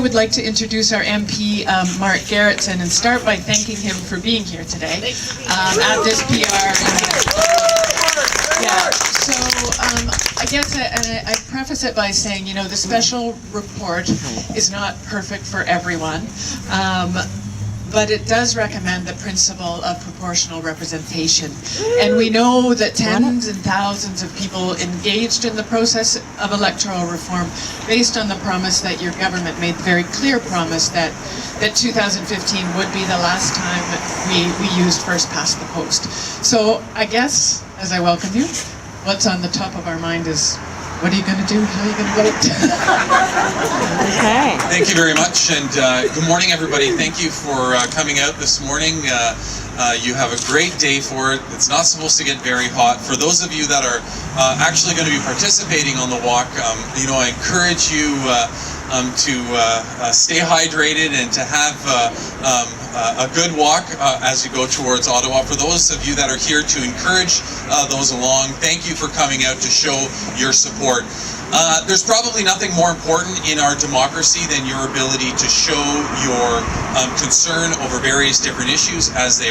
I would like to introduce our MP, MarkGerretsen, and start by thanking him for being here today at this PR. Yeah, so I guess I preface it by saying, you know, the special report is not perfect for everyone, but it does recommend the principle of proportional representation. And we know that tens and thousands of people engaged in the process of electoral reform based on the promise that your government made, the very clear promise that 2015 would be the last time we used first past the post. So I guess, as I welcome you, what's on the top of our mind is, what are you going to do? How are you going to vote? Okay. Thank you very much, and good morning, everybody. Thank you for coming out this morning. You have a great day for it. It's not supposed to get very hot. For those of you that are actually going to be participating on the walk, you know, I encourage you to stay hydrated and to have a good walk as you go towards Ottawa. For those of you that are here to encourage those along, thank you for coming out to show your support. There's probably nothing more important in our democracy than your ability to show your concern over various different issues as they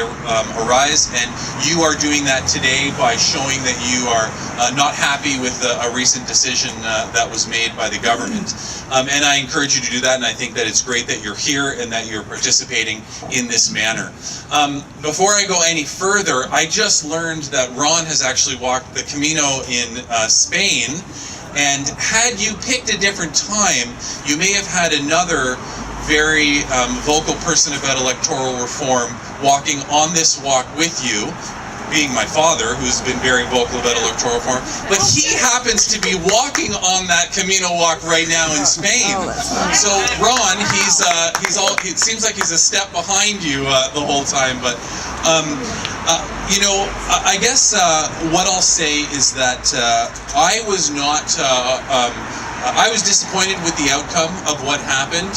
arise, and you are doing that today by showing that you are not happy with a recent decision that was made by the government. And I encourage you to do that, and I think that it's great that you're here and that you're participating in this manner. Before I go any further, I just learned that Ron has actually walked the Camino in Spain. And had you picked a different time, you may have had another very vocal person about electoral reform walking on this walk with you, being my father, who's been very vocal about electoral reform. But he happens to be walking on that Camino walk right now in Spain. So Ron, it seems like he's a step behind you the whole time. But you know, I guess what I'll say is that I was not. I was disappointed with the outcome of what happened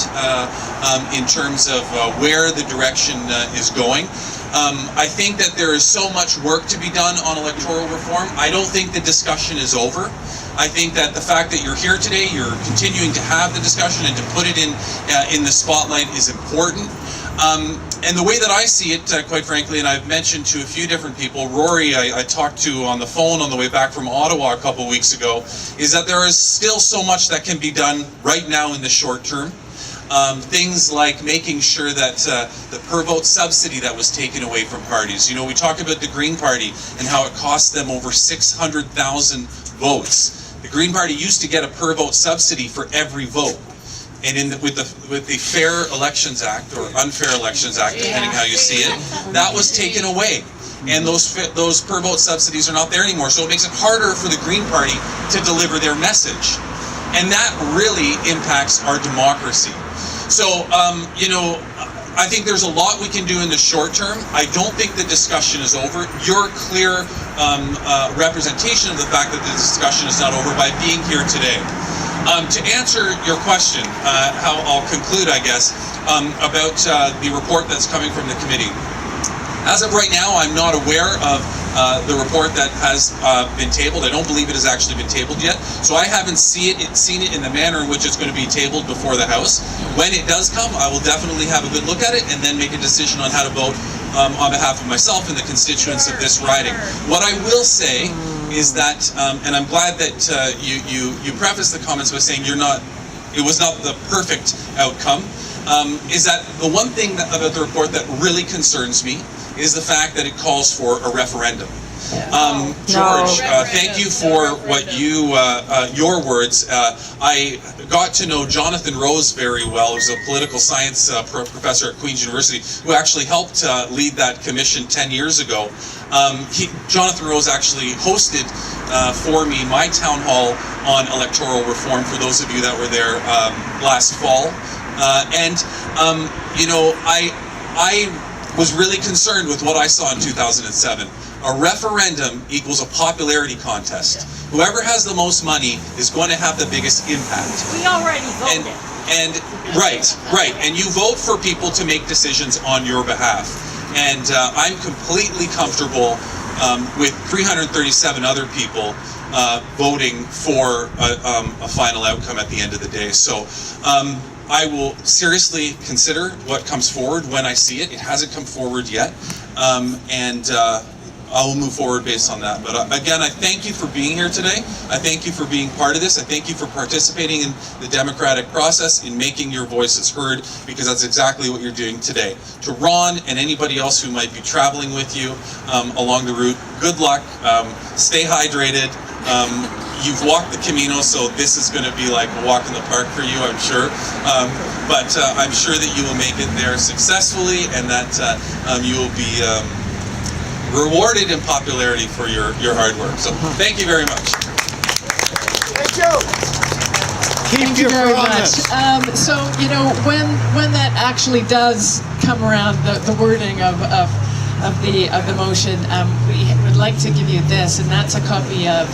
in terms of where the direction is going. I think that there is so much work to be done on electoral reform. I don't think the discussion is over. I think that the fact that you're here today, you're continuing to have the discussion and to put it in the spotlight is important. And the way that I see it, quite frankly, and I've mentioned to a few different people, Rory I talked to on the phone on the way back from Ottawa a couple weeks ago, is that there is still so much that can be done right now in the short term. Things like making sure that the per vote subsidy that was taken away from parties. You know, we talk about the Green Party and how it cost them over 600,000 votes. The Green Party used to get a per vote subsidy for every vote. And with the Fair Elections Act, or Unfair Elections Act, depending how you see it, that was taken away. And those per vote subsidies are not there anymore. So it makes it harder for the Green Party to deliver their message. And that really impacts our democracy. So, you know, I think there's a lot we can do in the short term. I don't think the discussion is over. Your clear representation of the fact that the discussion is not over by being here today. To answer your question, how I'll conclude, I guess, about the report that's coming from the committee. As of right now, I'm not aware of the report that has been tabled. I don't believe it has actually been tabled yet. So I haven't seen it in the manner in which it's going to be tabled before the House. When it does come, I will definitely have a good look at it and then make a decision on how to vote on behalf of myself and the constituents of this riding. What I will say is that, and I'm glad that you prefaced the comments by saying it was not the perfect outcome, is that the one thing about the report that really concerns me is the fact that it calls for a referendum. George, thank you for what your words. I got to know Jonathan Rose very well, who's a political science professor at Queen's University, who actually helped lead that commission 10 years ago. Jonathan Rose actually hosted for me my town hall on electoral reform, for those of you that were there last fall. You know, I was really concerned with what I saw in 2007. A referendum equals a popularity contest. Whoever has the most money is going to have the biggest impact. We already voted. Right. And you vote for people to make decisions on your behalf. And I'm completely comfortable with 337 other people voting for a final outcome at the end of the day. So I will seriously consider what comes forward when I see it. It hasn't come forward yet, and I will move forward based on that. But again, I thank you for being here today. I thank you for being part of this. I thank you for participating in the democratic process, in making your voices heard, because that's exactly what you're doing today. To Ron and anybody else who might be traveling with you along the route, good luck. Stay hydrated. You've walked the Camino, so this is going to be like a walk in the park for you, I'm sure. But I'm sure that you will make it there successfully, and that you will be rewarded in popularity for your hard work. So thank you very much. Thank you. Thank you very much. So, you know, when that actually does come around, the wording of the motion, we would like to give you this, and that's a copy of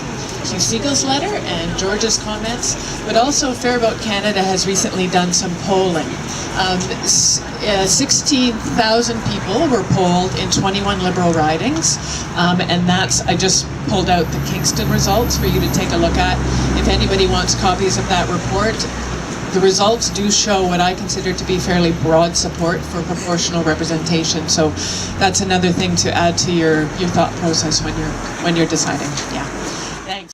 Hugh Siegel's letter and George's comments, but also Fairbout Canada has recently done some polling. 16,000 people were polled in 21 Liberal ridings, and that's, I just pulled out the Kingston results for you to take a look at. If anybody wants copies of that report, the results do show what I consider to be fairly broad support for proportional representation. So that's another thing to add to your thought process when you're deciding. Yeah.